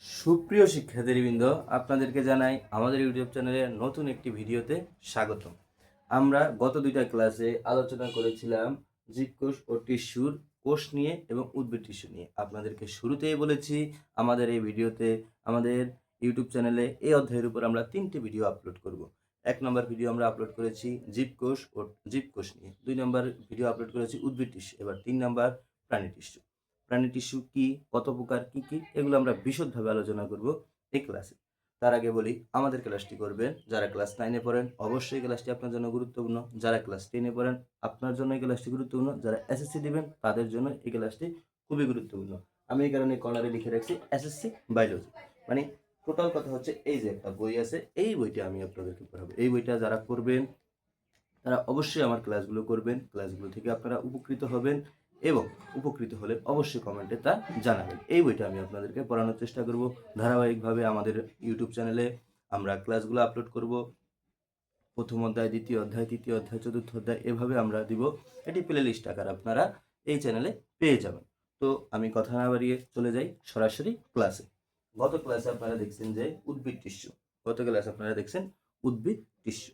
সুপ্রিয় শিক্ষার্থীবৃন্দ, আপনাদেরকে জানাই আমাদের ইউটিউব চ্যানেলের নতুন একটি ভিডিওতে স্বাগতম। আমরা গত দুইটা ক্লাসে আলোচনা করেছিলাম জীবকোষ ও টিস্যুর কোষ নিয়ে এবং উদ্ভিদ টিস্যু নিয়ে। আপনাদেরকে শুরুতেই বলেছি আমাদের এই ভিডিওতে আমাদের ইউটিউব চ্যানেলে এই অধ্যায়ের উপর আমরা 3টি ভিডিও আপলোড করব। 1 নম্বর ভিডিও আমরা আপলোড করেছি জীবকোষ নিয়ে, 2 নম্বর ভিডিও আপলোড করেছি উদ্ভিদ টিস্যু, এবার 3 নম্বর প্রাণী টিস্যু। প্রাণী টিস্যু কি, কত প্রকার, কি কি, এগুলো আমরা বিশদভাবে আলোচনা করব এই ক্লাসে। তার আগে বলি, আমাদের ক্লাসটি করবেন যারা ক্লাস 9-এ পড়েন, অবশ্যই ক্লাসটি আপনার জন্য গুরুত্বপূর্ণ। যারা ক্লাস 10-এ পড়েন, আপনার জন্য এই ক্লাসটি গুরুত্বপূর্ণ। যারা এসএসসি দিবেন তাদের জন্য এই ক্লাসটি খুবই গুরুত্বপূর্ণ। আমি এই কারণে কর্নারে লিখে রাখছি এসএসসি বায়োলজি। মানে টোটাল কথা হচ্ছে, এই যে একটা বই আছে, এই বইটা আমি আপনাদেরকে পড়াবো। এই বইটা যারা করবেন তারা অবশ্যই আমার ক্লাসগুলো করবেন। ক্লাসগুলো থেকে আপনারা উপকৃত হবেন এবং উপকৃত হলে অবশ্যই কমেন্টে তা জানাবেন। এই বইটা আমি আপনাদেরকে পড়ানোর চেষ্টা করব ধারাবাহিকভাবে। আমাদের ইউটিউব চ্যানেলে আমরা ক্লাসগুলো আপলোড করব। প্রথম অধ্যায়, দ্বিতীয় অধ্যায়, তৃতীয় অধ্যায়, চতুর্থ অধ্যায়, এভাবে আমরা দিব। এটি প্লে লিস্ট আকার আপনারা এই চ্যানেলে পেয়ে যাবেন। তো আমি কথা না বাড়িয়ে চলে যাই সরাসরি ক্লাসে। গত ক্লাসে আপনারা দেখছেন যে উদ্ভিদ টিস্যু। গত ক্লাসে আপনারা দেখছেন উদ্ভিদ টিস্যু।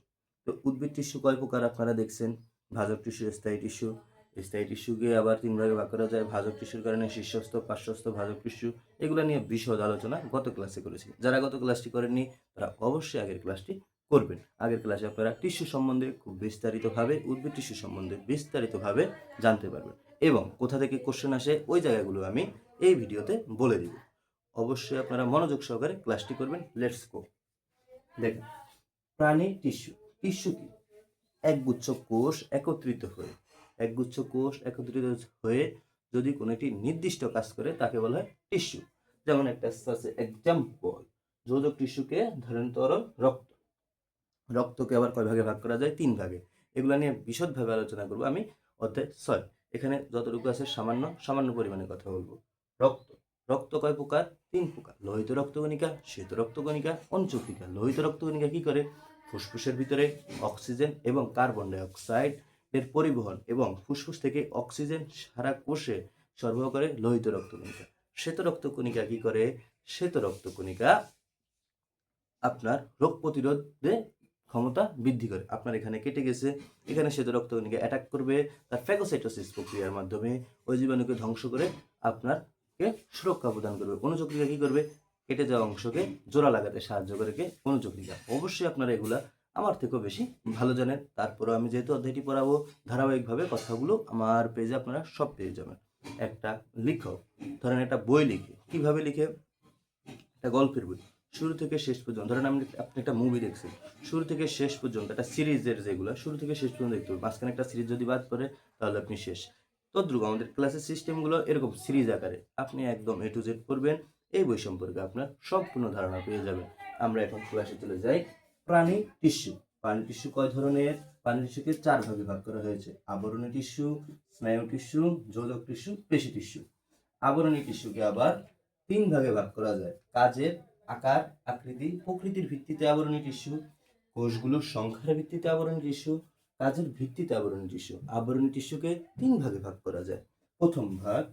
তো উদ্ভিদ টিস্যু কয় প্রকার আপনারা দেখছেন? ভাজক টিস্যু, স্থায়ী টিস্যু। স্থায়ী টিস্যুকে আবার 3 ভাগে ভাগ করা যায়। ভাজক টিস্যুর কারণে শীর্ষস্থ, পার্শ্বস্থ ভাজক টিস্যু। এগুলো নিয়ে বিশদ আলোচনা গত ক্লাসে করেছি। যারা গত ক্লাসটি করেননি তারা অবশ্যই আগের ক্লাসটি করবেন। আগের ক্লাসে আপনারা টিস্যু সম্বন্ধে খুব বিস্তারিতভাবে, উদ্ভিদ টিস্যু সম্বন্ধে বিস্তারিতভাবে জানতে পারবেন এবং কোথা থেকে কোশ্চেন আসে ওই জায়গাগুলো আমি এই ভিডিওতে বলে দিব। অবশ্যই আপনারা মনোযোগ সহকারে ক্লাসটি করবেন। Let's go. দেখেন, প্রাণী টিস্যু। টিস্যু কি? একগুচ্ছ কোষ একত্রিত হয়ে যদি কোনো একটি নির্দিষ্ট কাজ করে তাকে বলা হয় টিস্যু। যেমন একটা আছে এক্সাম্পল, যোজক টিস্যুকে ধরেন তরল রক্ত। রক্তকে আবার কয় ভাগে ভাগ করা যায়? 3 ভাগে। এগুলো নিয়ে বিশদভাবে আলোচনা করব আমি অধ্যায় 6। এখানে যতটুকু আছে সামান্য পরিমাণে কথা বলবো। রক্ত। রক্ত কয় প্রকার? 3 প্রকার। লোহিত রক্তকণিকা, শ্বেত রক্তকণিকা, অঞ্চকিকা। লোহিত রক্তকণিকা কি করে? ফুসফুসের ভিতরে অক্সিজেন এবং কার্বন ডাই অক্সাইড এর পরিবহন এবং ফুসফুস থেকে অক্সিজেন সারা কোষে সরবরাহ করে লোহিত রক্তকণিকা। শ্বেত রক্তকণিকা কি করে? শ্বেত রক্তকণিকা আপনার রোগ প্রতিরোধে ক্ষমতা বৃদ্ধি করে। আপনার এখানে কেটে গেছে, এখানে শ্বেত রক্তকণিকা অ্যাটাক করবে, তার ফ্যাগোসাইটোসিস প্রক্রিয়ার মাধ্যমে ওই জীবাণুকে ধ্বংস করে আপনারকে সুরক্ষা প্রদান করবে। অনুচক্রিকা কি করবে? কেটে যাওয়া অংশকে জোড়া লাগাতে সাহায্য করে কে? অনুচক্রিকা। অবশ্যই আপনারা এগুলা আমার থেকেও বেশি ভালো জানেন। তারপরেও আমি যেহেতু অধ্যায়টি পড়াবো, ধারাবাহিকভাবে কথাগুলো আমার পেজে আপনারা সব পেয়ে যাবেন। একটা লিখো, ধরেন একটা বই লিখে, কিভাবে লিখে? একটা গল্পের বই শুরু থেকে শেষ পর্যন্ত, ধরেন আপনি একটা মুভি দেখছেন, শুরু থেকে শেষ পর্যন্ত একটা সিরিজের যেগুলো শুরু থেকে শেষ পর্যন্ত দেখতে হবে। মাঝখানে একটা সিরিজ যদি বাদ পড়ে তাহলে আপনি শেষ। তদ্রুপ আমাদের ক্লাসের সিস্টেমগুলো এরকম সিরিজ আকারে আপনি একদম A to Z পড়বেন। এই বই সম্পর্কে আপনার সম্পূর্ণ ধারণা পেয়ে যাবেন। আমরা এখন ক্লাসে চলে যাই। প্রাণী টিস্যু। প্রাণী টিস্যু কয় ধরনের? প্রাণী টিস্যুকে 4 ভাগে ভাগ করা হয়েছে: আবরণী টিস্যু, স্নায়ু টিস্যু, যোজক টিস্যু, পেশি টিস্যু। আবরণী টিস্যুকে আবার 3 ভাগে ভাগ করা যায়: কাজের, আকার, আকৃতি, প্রকৃতির ভিত্তিতে আবরণী টিস্যু, কোষগুলোর সংখ্যার ভিত্তিতে আবরণী টিস্যু, কাজের ভিত্তিতে আবরণী টিস্যু। আবরণী টিস্যুকে 3 ভাগে ভাগ করা যায়। প্রথম ভাগ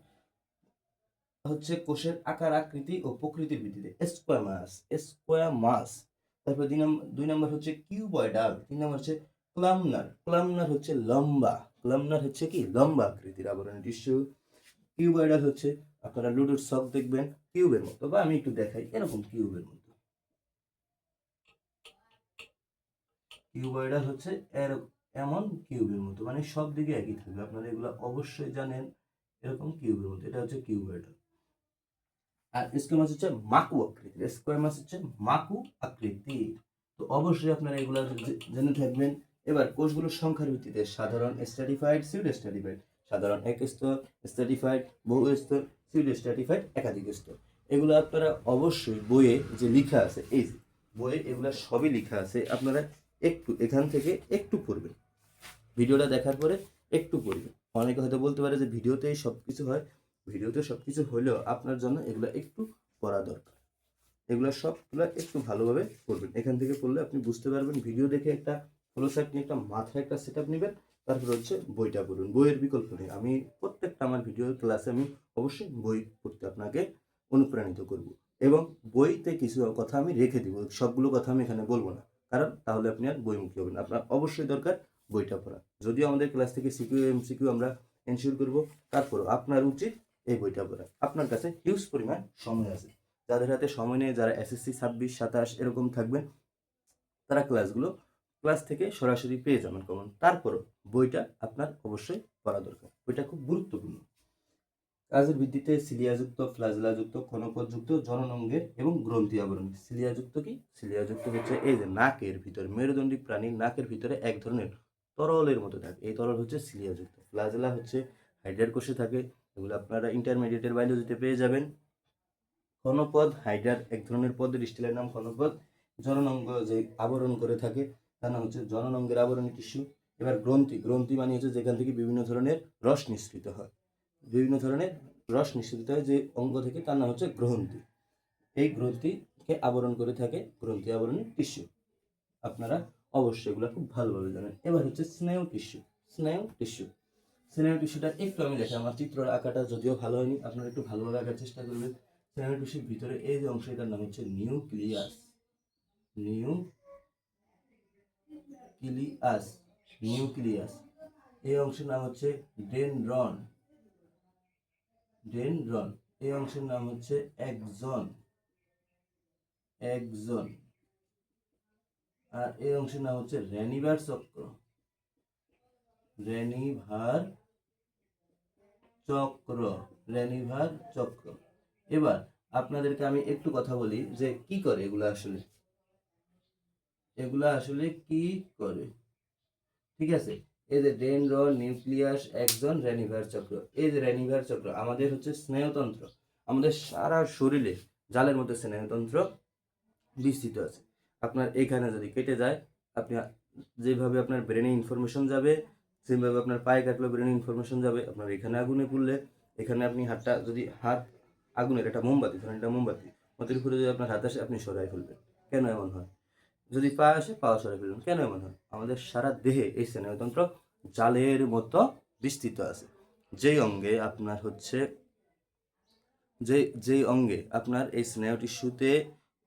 হচ্ছে কোষের আকার, আকৃতি ও প্রকৃতির ভিত্তিতে স্কোয়ামাস। তারপর 2 নম্বর হচ্ছে কিউবয়েডাল। 3 নম্বর হচ্ছে ক্লামনার। ক্লামনার হচ্ছে লম্বা। ক্লামনার হচ্ছে কি? লম্বা আকৃতির আবরণী টিস্যু। কিউবয়েডাল হচ্ছে, আপনারা লুডোর সক দেখবেন কিউবের মতো, বা আমি একটু দেখাই, এরকম কিউবের মতো। কিউবয়েডাল হচ্ছে এমন কিউবের মতো, মানে সব দিকে একই থাকবে। আপনারা এগুলো অবশ্যই জানেন, এরকম কিউবের মতো। এটা হচ্ছে কিউবয়েডাল। আর স্কোয়ামাস হচ্ছে মাকু আকৃতির। স্কোয়ামাস হচ্ছে মাকু আকৃতি। তো অবশ্যই আপনারা এগুলো জেনে থাকবেন। এবার কোষগুলোর সংখ্যার ভিত্তিতে সাধারণ, স্ট্র্যাটিফাইড, সিউডো স্ট্র্যাটিফাইড। সাধারণ এক স্তর, স্ট্র্যাটিফাইড বহু স্তর, সিউডো স্ট্র্যাটিফাইড একাধিক স্তর। এগুলো আপনারা অবশ্যই বইয়ে যে লেখা আছে, এই বইয়ে এগুলো সবই লেখা আছে, আপনারা একটু এখান থেকে একটু পড়বেন। ভিডিওটা দেখার পরে একটু পড়বেন। অনেকে হয়তো বলতে পারে যে ভিডিওতেই সব কিছু হয়। ভিডিওতে সব কিছু হলেও আপনার জন্য এগুলো একটু পড়া দরকার। এগুলো সবগুলো একটু ভালোভাবে পড়বেন। এখান থেকে পড়লে আপনি বুঝতে পারবেন। ভিডিও দেখে একটা ফলো সাইট নিয়ে একটা মাথায় একটা সেট আপ নেবেন, তারপর হচ্ছে বইটা পড়ুন। বইয়ের বিকল্প নেই। আমি প্রত্যেকটা আমার ভিডিও ক্লাসে আমি অবশ্যই বই পড়তে আপনাকে অনুপ্রাণিত করব। এবং বইতে কিছু কথা আমি রেখে দিব, সবগুলো কথা আমি এখানে বলবো না, কারণ তাহলে আপনি আর বইমুখী হবেন। আপনার অবশ্যই দরকার বইটা পড়া। যদিও আমাদের ক্লাস থেকে সিকিউ এমসিকিউ আমরা এনশিওর করব, তারপরও আপনার উচিত এই বইটা পড়া। আপনার কাছে হিউজ পরিমাণ সময় আছে। যাদের হাতে সময় নেই, যারা এসএসসি 26, 27 এরকম থাকবেন, তারা ক্লাস থেকে সরাসরি পেয়ে যাবেন কমন। তারপরও বইটা আপনার অবশ্যই পড়া দরকার, বইটা খুব গুরুত্বপূর্ণ। কাজের ভিত্তিতে সিলিয়াযুক্ত, ফ্লাজেলাযুক্ত, ক্ষণপথযুক্ত, জননাঙ্গের এবং গ্রন্থি আবরণী। সিলিয়াযুক্ত কি? সিলিয়াযুক্ত হচ্ছে এই যে নাকের ভিতরে, মেরুদণ্ডী প্রাণীর নাকের ভিতরে এক ধরনের তরলের মতো থাকে, এই তরল হচ্ছে সিলিয়াযুক্ত। ফ্লাজেলা হচ্ছে হাইড্রার কোষে থাকে, এগুলো আপনারা ইন্টারমিডিয়েটের বায়োলজিতে পেয়ে যাবেন। ক্ষণপদ, হাইড্রার এক ধরনের পদের স্টিলের নাম ক্ষণপদ। জননাঙ্গ যে আবরণ করে থাকে তার নাম হচ্ছে জননাঙ্গের আবরণী টিস্যু। এবার গ্রন্থি, গ্রন্থি মানে হচ্ছে যেখান থেকে বিভিন্ন ধরনের রস নিঃসৃত হয়, বিভিন্ন ধরনের রস নিঃসৃত হয় যে অঙ্গ থেকে, তার নাম হচ্ছে গ্রন্থি। এই গ্রন্থিকে আবরণ করে থাকে গ্রন্থি আবরণী টিস্যু। আপনারা অবশ্যই এগুলো খুব ভালোভাবে জানেন। এবার হচ্ছে স্নায়ু টিস্যু। স্নায়ু টিস্যু, স্নায়ু টিস্যুটা একটু আমি দেখি, আমার চিত্র আঁকাটা যদিও ভালো হয়নি, আপনারা একটু ভালোভাবে আঁকার চেষ্টা করবেন। স্নায়ু টিস্যুর ভিতরে এই যে অংশ, এটার নাম হচ্ছে নিউক্লিয়াস। Nucleus, nucleus. এই অংশের নাম হচ্ছে ডেনড্রন। ডেনড্রন। এই অংশের নাম হচ্ছে একজন। একজন। আর এই অংশের নাম হচ্ছে রেনিভার চক্র। রেনিভার চক্র। রেনিভার চক্র। এবার আপনাদেরকে আমি একটু কথা বলি যে কি করে এগুলা আসলে, এগুলা আসলে কি করে। ঠিক আছে, এই যে ডেনড্রন, নিউক্লিয়াস, একজন, রেনিভার চক্র। এই যে রেনিভার চক্র আমাদের হচ্ছে স্নায়ুতন্ত্র। আমাদের সারা শরীরে জালের মধ্যে স্নায়ুতন্ত্র বিস্তৃত আছে। আপনার এখানে যদি কেটে যায়, আপনি যেভাবে আপনার ব্রেনে ইনফরমেশন যাবে, সেভাবে আপনার পায়ে কাটলে ব্রেনে ইনফরমেশন যাবে। আপনার এখানে আগুনে পুড়লে, এখানে আপনি হাতটা যদি হাত আগুনের, এটা মোমবাতি, ধরেন এটা মোমবাতি, মতের উপরে যদি আপনার হাত আসে আপনি সরাই ফেলবেন। কেন এমন হয়? যদি পা আসে পা সরাই ফেলবেন। কেন এমন হয়? আমাদের সারা দেহে এই স্নায়ুতন্ত্র জালের মতো বিস্তৃত আছে। যেই অঙ্গে আপনার হচ্ছে যেই অঙ্গে আপনার এই স্নায়ু টিস্যুতে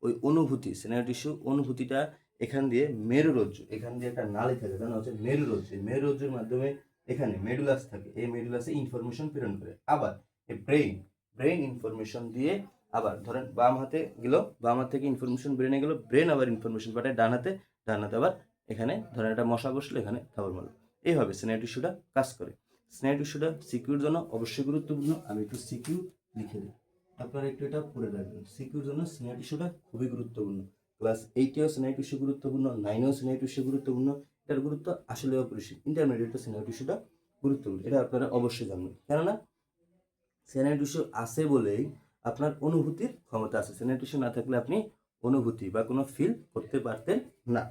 ওই অনুভূতি, স্নায়ু টিস্যু অনুভূতিটা এখান দিয়ে মেরুরজ্জু, এখান দিয়ে একটা নালী থাকে, জানা হচ্ছে মেরুরজ্জু। মেরুরজ্জুর মাধ্যমে এখানে মেডুলাস থাকে, এই মেডুলাসে ইনফরমেশন প্রেরণ করে। আবার এই ব্রেন ইনফরমেশন দিয়ে, আবার ধরেন বাম হাতে গেল, বাম হাত থেকে ইনফরমেশন ব্রেনে গেল, ব্রেন আবার ইনফরমেশন পাঠায় ডান হাতে, ডান হাতে আবার এখানে ধরেন একটা মশা বসলো, এখানে খাবার মারলো। এইভাবে স্নায়ু টিস্যুটা কাজ করে। স্নায়ু টিস্যুটা সিকিউর জন্য অবশ্যই গুরুত্বপূর্ণ। আমি একটু সিকিউ লিখে দিই, আপনারা একটু এটা পড়ে রাখবেন। সিকিউর জন্য স্নায়ু টিস্যুটা খুবই গুরুত্বপূর্ণ। ক্লাস 8এও স্নায়ু টিস্যু গুরুত্বপূর্ণ, 9এও স্নায়ু টিস্যু গুরুত্বপূর্ণ। এটার গুরুত্ব আসলে অপরিসীম। ইন্টারমিডিয়েটে স্নায়ু টিস্যুটা গুরুত্বপূর্ণ, এটা আপনারা অবশ্যই জানবেন। কেননা স্নায়ু টিস্যু আছে বলেই আপনার অনুভূতির ক্ষমতা আছে। স্নায়ু টিস্যু না থাকলে আপনি অনুভূতি বা কোনো ফিল করতে পারতেন না।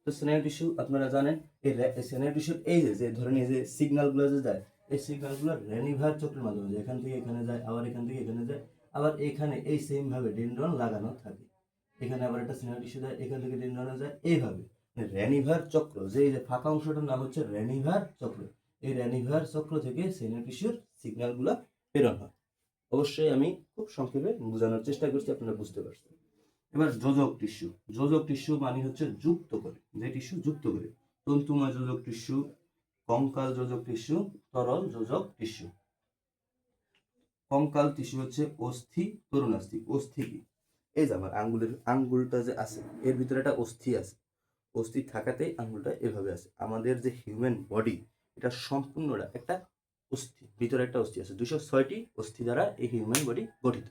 তো স্নায়ু টিস্যু আপনারা জানেন, এই স্নায়ু টিস্যুর এই যে ধরেন এই যে সিগন্যালগুলো যে যায়, এই সিগন্যালগুলো রেনিভার চক্রের মাধ্যমে যায়। এখান থেকে এখানে যায়, আবার এখান থেকে এখানে যায়, আবার এখানে এই সেম ভাবে ডেনড্রন লাগানো থাকে। এখানে আবার একটা স্নায়ু টিস্যু যায়, এখান থেকে ডেনড্রনে যায়, এইভাবে রেনিভার চক্র। যে এই যে ফাঁকা অংশটার নাম হচ্ছে রেনিভার চক্র। এই রেনিভার চক্র থেকে স্নায়ু টিস্যুর সিগন্যালগুলো প্রেরণ হয়। অবশ্যই আমি খুব সংক্ষেপে বোঝানোর চেষ্টা করছি, আপনারা বুঝতে পারছেন। এবার যোজক টিস্যু। যোজক টিস্যু মানে হচ্ছে যুক্ত করে, যে টিস্যু যুক্ত করে। তন্তুময় যোজক টিস্যু, কঙ্কাল যোজক টিস্যু, তরল যোজক টিস্যু। কঙ্কাল টিস্যু হচ্ছে অস্থি, তরুণাস্থি। অস্থি কি? এই যে আমার আঙ্গুলটা যে আছে, এর ভিতরে একটা অস্থি আছে। অস্থি থাকাতেই আঙ্গুলটা এভাবে আছে। আমাদের যে হিউম্যান বডি, এটা সম্পূর্ণটা একটা অস্থি, ভিতরে একটা অস্থি আছে। 206টি অস্থি দ্বারা এই হিউম্যান বডি গঠিত।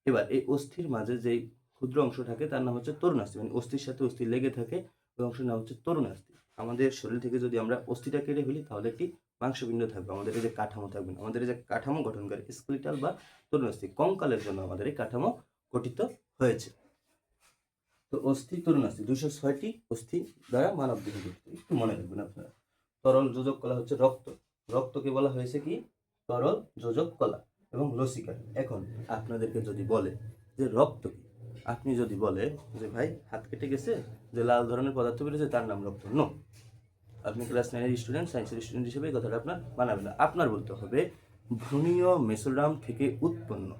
এবার এই অস্থির মাঝে যেই ক্ষুদ্র অংশ থাকে তার নাম হচ্ছে তরুণাস্থি, মানে অস্থির সাথে অস্থি লেগে থাকে, ওই অংশের নাম হচ্ছে তরুণাস্থি। আমাদের শরীর থেকে যদি আমরা অস্থিটা কেটে ফেলি তাহলে একটি মাংসপিণ্ড থাকবে, আমাদের এই যে কাঠামো থাকবে না। আমাদের এই যে কাঠামো গঠনকারী স্কেলিটাল বা তরুণাস্থি, কঙ্কালের জন্য আমাদের এই কাঠামো গঠিত হয়েছে। তো অস্থি, তরুণাস্থি, 206টি অস্থি দ্বারা মানব দেহ গঠিত। একটু মনে রাখবেন আপনারা। তরল যোজক কলা হচ্ছে রক্ত। রক্তকে বলা হয়েছে কি? তরল যোজক কলা এবং লসিকা। এখন আপনাদেরকে যদি বলে যে রক্ত কি, আপনি যদি বলে যে ভাই হাত কেটে গেছে, যে লাল ধরনের পদার্থ বেরোছে তার নাম রক্ত, নো। আপনি ক্লাস 9-এর স্টুডেন্ট, সায়েন্সের স্টুডেন্ট হিসেবে এই কথাটা আপনার মানাবে না। আপনার বলতে হবে ভ্রূণীয় মেসোডার্ম থেকে উৎপন্ন,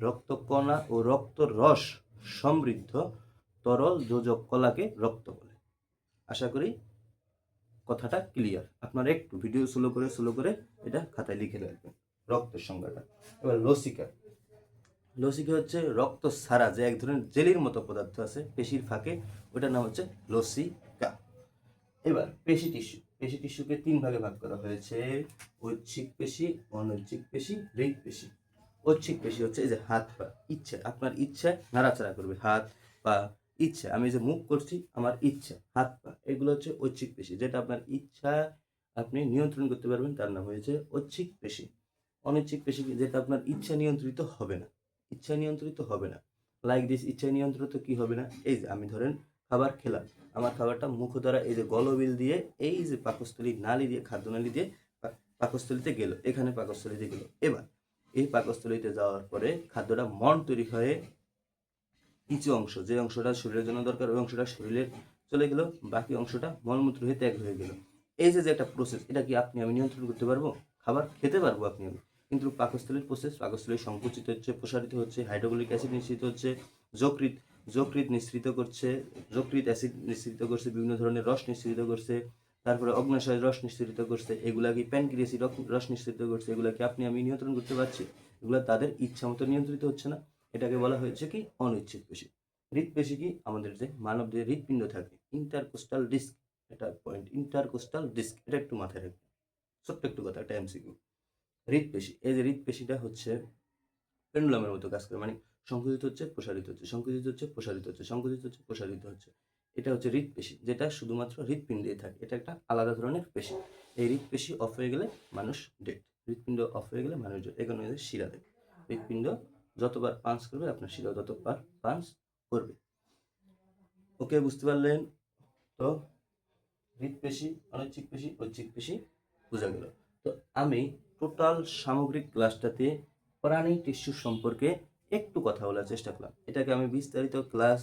রক্তকণা ও রক্তরস সমৃদ্ধ তরল যোজক কলাকে রক্ত বলে। আশা করি কথাটা ক্লিয়ার। আপনারা একটু ভিডিও স্লো করে এটা খাতায় লিখে রাখবেন রক্তের সংজ্ঞাটা। এবার লসিকা। লসিকা হচ্ছে রক্ত ছাড়া যে এক ধরনের জেলির মতো পদার্থ আছে পেশির ফাঁকে, ওটার নাম হচ্ছে লসিকা। এবার পেশি টিস্যু। পেশি টিস্যুকে 3 ভাগে ভাগ করা হয়েছে: ঐচ্ছিক পেশি, অনৈচ্ছিক পেশি, হৃৎপেশি। ঐচ্ছিক পেশি হচ্ছে এই যে হাত পা, ইচ্ছা, আপনার ইচ্ছায় নাড়াচাড়া করবে হাত পা, ইচ্ছা, আমি যে মুভ করছি আমার ইচ্ছা, হাত পা, এগুলো হচ্ছে ঐচ্ছিক পেশি। যেটা আপনার ইচ্ছা আপনি নিয়ন্ত্রণ করতে পারবেন তার নাম হয়েছে ঐচ্ছিক পেশি। অনৈচ্ছিক পেশি যেটা আপনার ইচ্ছা নিয়ন্ত্রিত হবে না, ইচ্ছা নিয়ন্ত্রিত হবে না। লাইক দিস, ইচ্ছা নিয়ন্ত্রিত কি হবে না? এই যে আমি ধরেন খাবার খেলাম, আমার খাবারটা মুখ দ্বারা এই যে গলবিল দিয়ে এই যে পাকস্থলী নালী দিয়ে, খাদ্যনালী দিয়ে পাকস্থলীতে গেল, এখানে পাকস্থলীতে গেল। এবার এই পাকস্থলীতে যাওয়ার পরে খাদ্যটা মন তৈরি হয়ে কিছু অংশ, যে অংশটা শরীরের জন্য দরকার ওই অংশটা শরীরে চলে গেল, বাকি অংশটা মলমূত্র হয়ে ত্যাগ হয়ে গেল। এই যে একটা প্রসেস, এটা কি আপনি আমি নিয়ন্ত্রণ করতে পারবো? খাবার খেতে পারবো আপনি আমি, কিন্তু পাকস্থলীর প্রসেস, পাকস্থলী সংকুচিত হচ্ছে, প্রসারিত হচ্ছে, হাইড্রোক্লোরিক অ্যাসিড নিঃসৃত হচ্ছে, যকৃৎ নিঃসৃত করছে, যকৃৎ অ্যাসিড নিঃসৃত করছে, বিভিন্ন ধরনের রস নিঃসৃত করছে, তারপরে অগ্নাশয় রস নিঃসৃত করছে, এগুলা কি প্যানক্রিয়াসি রস নিঃসৃত করছে, এগুলা কি আপনি আমি নিয়ন্ত্রণ করতে পারছি? এগুলো তাদের ইচ্ছা মতো নিয়ন্ত্রিত হচ্ছে না। এটাকে বলা হয়েছে কি অনৈচ্ছিক পেশি। হৃৎপেশি কি? আমাদের যে মানবদেহে হৃৎপিণ্ড থাকে, ইন্টারকোস্টাল ডিস্ক, এটা পয়েন্ট, ইন্টারকোস্টাল ডিস্ক, এটা একটু মাথায় রাখবেন। ছোট্ট একটু কথা, একটা এমসিকিউ। হৃৎপেশি, এই যে হৃৎপেশিটা হচ্ছে পেন্ডুলামের মতো কাজ করে, মানে সংকুচিত হচ্ছে, প্রসারিত হচ্ছে, সংকুচিত হচ্ছে, প্রসারিত হচ্ছে, সংকুচিত হচ্ছে, প্রসারিত হচ্ছে। এটা হচ্ছে হৃৎপেশি, যেটা শুধুমাত্র হৃৎপিণ্ডেই থাকে। এটা একটা আলাদা ধরনের পেশি। এই হৃৎপেশি অফ হয়ে গেলে মানুষ ডেড। হৃৎপিণ্ড অফ হয়ে গেলে মানুষ ডেড। এখানে শিরা দেয়। হৃৎপিণ্ড যতবার পাঞ্চ করবে আপনার শিরা ততবার পাঞ্চ করবে। ওকে, বুঝতে পারলেন তো? হৃৎপেশি, অনৈচ্ছিক পেশি, ঐচ্ছিক পেশি বোঝা গেল। তো আমি টোটাল সামগ্রিক ক্লাসটাতে প্রাণী টিস্যু সম্পর্কে একটু কথা বলার চেষ্টা করলাম। এটাকে আমি বিস্তারিত ক্লাস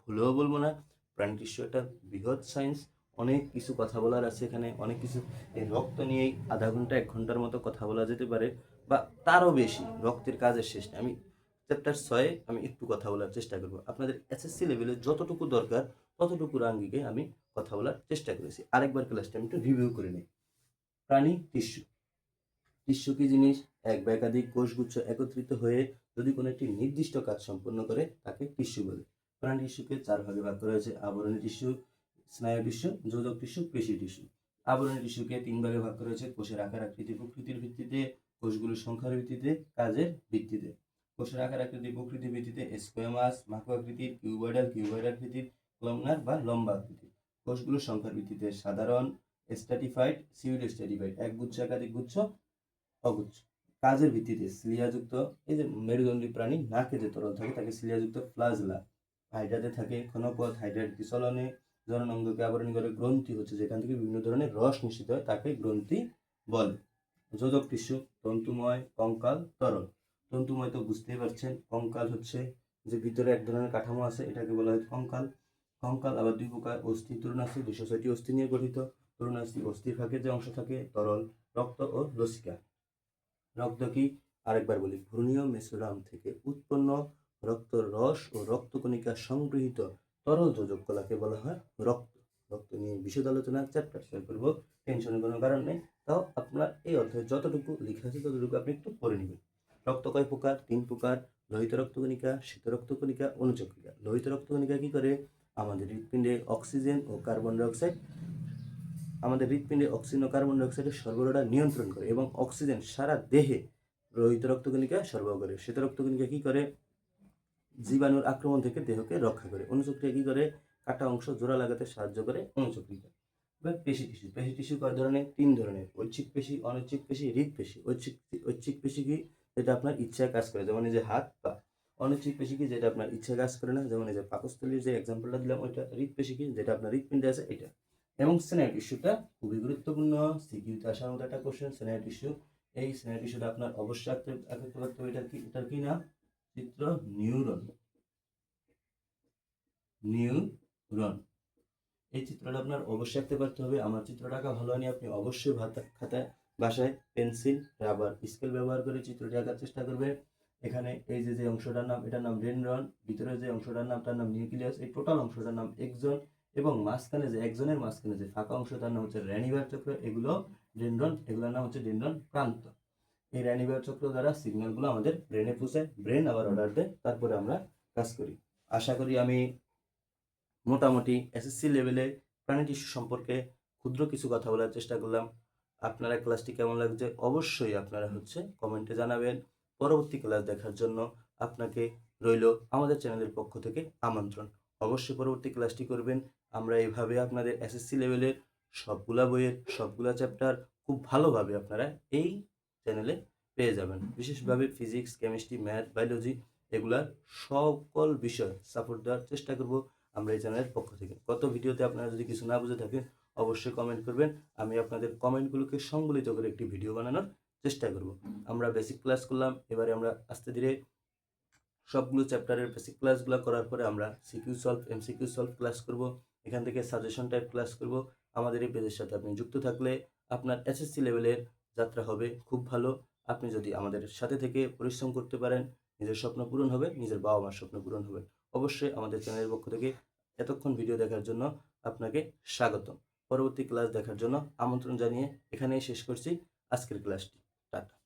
ভুলেও বলবো না। প্রাণী টিস্যু একটা বৃহৎ সায়েন্স, অনেক কিছু কথা বলার আছে এখানে, অনেক কিছু। এই রক্ত নিয়েই আধা ঘন্টা 1 ঘন্টার মতো কথা বলা যেতে পারে, বা তারও বেশি। রক্তের কাজের শেষ নেই। আমি চ্যাপ্টার 6 আমি একটু কথা বলার চেষ্টা করবো। আপনাদের এসএসসি লেভেলে যতটুকু দরকার ততটুকুর আঙ্গিকে আমি কথা বলার চেষ্টা করেছি। আরেকবার ক্লাসটা আমি একটু রিভিউ করে নিই। প্রাণী টিস্যু। টিস্যু কি জিনিস? এক বা একাধিক কোষগুচ্ছ একত্রিত হয়ে যদি কোনো একটি নির্দিষ্ট কাজ সম্পন্ন করে তাকে টিস্যু বলে। প্রাণী টিস্যুকে 4 ভাগে ভাগ করা হয়েছে: আবরণী টিস্যু, স্নায়ু টিস্যু, যোজক টিস্যু, পেশি টিস্যু। আবরণী টিস্যুকে 3 ভাগে ভাগ করা হয়েছে: কোষের আকার আকৃতি প্রকৃতির ভিত্তিতে, কোষগুলোর সংখ্যার ভিত্তিতে, কাজের ভিত্তিতে। কোষের আকার আকৃতি প্রকৃতির ভিত্তিতে স্কোয়ামাস, মাকো আকৃতির, কিউবয়েডাল আকৃতির, কলামনার বা লম্বা আকৃতির। কোষগুলোর সংখ্যার ভিত্তিতে সাধারণ, স্ট্র্যাটিফাইড, সিউডো স্ট্র্যাটিফাইড, একগুচ্ছ, একাধিক গুচ্ছ, অগুচ্ছ। কাজের ভিত্তিতে সিলিয়াযুক্ত, এই যে মেরুদণ্ডী প্রাণী নাকে যে তরল থাকে তাকে সিলিয়াযুক্ত ফ্লাজেলা। হাইড্রাতে থাকে ঘনপথ, হাইড্রার চলনে জননাঙ্গকে আবরণ করে। গ্রন্থি হচ্ছে যেখান থেকে বিভিন্ন ধরনের রস নিঃসৃত হয় তাকে গ্রন্থি বলে। যোজক টিস্যু, তন্তুময়, কঙ্কাল, তরল। তন্তুময় তো বুঝতেই পারছেন। কঙ্কাল হচ্ছে যে ভিতরে এক ধরনের কাঠামো আছে, এটাকে বলা হয় কঙ্কাল। কঙ্কাল আবার 2 প্রকার: অস্থি, তরুণাস্থি। 206টি অস্থি নিয়ে গঠিত। তরুণাস্থি অস্থির ফাঁকে যে অংশ থাকে। তরল, রক্ত ও লসিকা। রক্ত কি? আরেকবার বলি, ভ্রূণীয় মেসোরাম থেকে উৎপন্ন রক্ত রস ও রক্তকণিকা সংগৃহীত তরল যোজক কলাকে বলা হয় রক্ত। রক্ত নিয়ে বিশদ আলোচনা চ্যাপ্টার শেয়ার করবো, টেনশনের কোনো কারণ নেই। তাও আপনার এই অধ্যায়ে যতটুকু লেখা আছে ততটুকু আপনি একটু পড়ে নেবেন। রক্ত কয় প্রকার? 3 প্রকার: লোহিত রক্তকণিকা, শ্বেত রক্তকণিকা, অনুচক্রিকা। লোহিত রক্তকণিকা কি করে? আমাদের হৃৎপিণ্ডে অক্সিজেন ও কার্বন ডাই অক্সাইড সরবরাহটা নিয়ন্ত্রণ করে এবং অক্সিজেন সারা দেহে লোহিত রক্তকণিকা সরবরাহ করে। শ্বেত রক্তকণিকা কি করে? জীবাণুর আক্রমণ থেকে দেহকে রক্ষা করে। অনুচক্রিয়া কি করে? কাটা অংশ জোড়া লাগাতে সাহায্য করে অনুচক্রিয়া। এবার পেশি টিস্যু। পেশি টিস্যু কয় ধরনের? 3 ধরনের: ঐচ্ছিক পেশি, অনৈচ্ছিক পেশি, হৃৎপেশি। ঐচ্ছিক পেশি কি? যেটা আপনার ইচ্ছায় কাজ করে, যেমন এই যে হাত পা। অনৈচ্ছিক পেশি কি? যেটা আপনার ইচ্ছায় কাজ করে না, যেমন এই যে পাকস্থলীর যে এক্সাম্পলটা দিলাম ওইটা। হৃৎপেশি কি? যেটা আপনার হৃৎপিণ্ডে আছে এটা। এবং স্নায়ু টিস্যুটা খুবই গুরুত্বপূর্ণ, সিকিউতে আসার মতো একটা কোশ্চেন। স্নায়ু টিস্যু, এই স্নায়ু টিস্যুটা আপনার অবশ্যই আঁকতে পারতে হবে। এটার কি নাম? চিত্র নিউরন। নিউরন, এই চিত্রটা আপনার অবশ্যই আঁকতে পারতে হবে। আমার চিত্রটা আঁকা ভালো হয়নি, আপনি অবশ্যই খাতায় বাসায় পেন্সিল, রাবার, স্কেল ব্যবহার করে চিত্রটি আঁকার চেষ্টা করবে। এখানে এই যে অংশটার নাম, এটার নাম ডেনড্রন, ভিতরে যে অংশটার নাম তার নাম নিউক্লিয়াস, এই টোটাল অংশটার নাম এক্সন, এবং মাঝখানে যে একজনের মাঝখানে যে ফাঁকা অংশ তার নাম হচ্ছে রেনিভার চক্র, এগুলো ডেনড্রন, এগুলোর নাম হচ্ছে ডেনড্রন প্রান্ত। এই রেনিভার চক্র দ্বারা সিগন্যালগুলো আমাদের ব্রেনে পৌঁছায়, ব্রেন আবার অর্ডার দেয়, তারপরে আমরা কাজ করি। আশা করি আমি মোটামুটি এসএসসি লেভেলে প্রাণী টিস্যু সম্পর্কে ক্ষুদ্র কিছু কথা বলার চেষ্টা করলাম। আপনারা ক্লাসটি কেমন লাগছে অবশ্যই আপনারা কমেন্টে জানাবেন। পরবর্তী ক্লাস দেখার জন্য আপনাকে রইল আমাদের চ্যানেলের পক্ষ থেকে আমন্ত্রণ। অবশ্যই পরবর্তী ক্লাসটি করবেন। আমরা এইভাবে আপনাদের এসএসসি লেভেলের সবগুলা বইয়ের সবগুলা চ্যাপ্টার খুব ভালোভাবে আপনারা এই চ্যানেলে পেয়ে যাবেন। বিশেষভাবে ফিজিক্স, কেমিস্ট্রি, ম্যাথ, বায়োলজি এগুলার সকল বিষয় সাপোর্ট দেওয়ার চেষ্টা করব আমরা এই চ্যানেলের পক্ষ থেকে। গত ভিডিওতে আপনারা যদি কিছু না বুঝে থাকেন অবশ্যই কমেন্ট করবেন, আমি আপনাদের কমেন্টগুলোকে সংবলিত করে একটি ভিডিও বানানোর চেষ্টা করব। আমরা বেসিক ক্লাস করলাম, এবারে আমরা আস্তে ধীরে সবগুলো চ্যাপ্টারের বেসিক ক্লাসগুলো করার পরে আমরা CQ solve, MCQ solve class করব, এখান থেকে সাজেশন টাইপ ক্লাস করব। আমাদের এই পেজের সাথে আপনি যুক্ত থাকলে আপনার এসএসসি লেভেলের যাত্রা হবে খুব ভালো। আপনি যদি আমাদের সাথে থেকে পরিশ্রম করতে পারেন, নিজের স্বপ্ন পূরণ হবে, নিজের বাবা মার স্বপ্ন পূরণ হবে। অবশ্যই আমাদের চ্যানেলের পক্ষ থেকে এতক্ষণ ভিডিও দেখার জন্য আপনাকে স্বাগতম। পরবর্তী ক্লাস দেখার জন্য আমন্ত্রণ জানিয়ে এখানেই শেষ করছি আজকের ক্লাসটি। টাটা।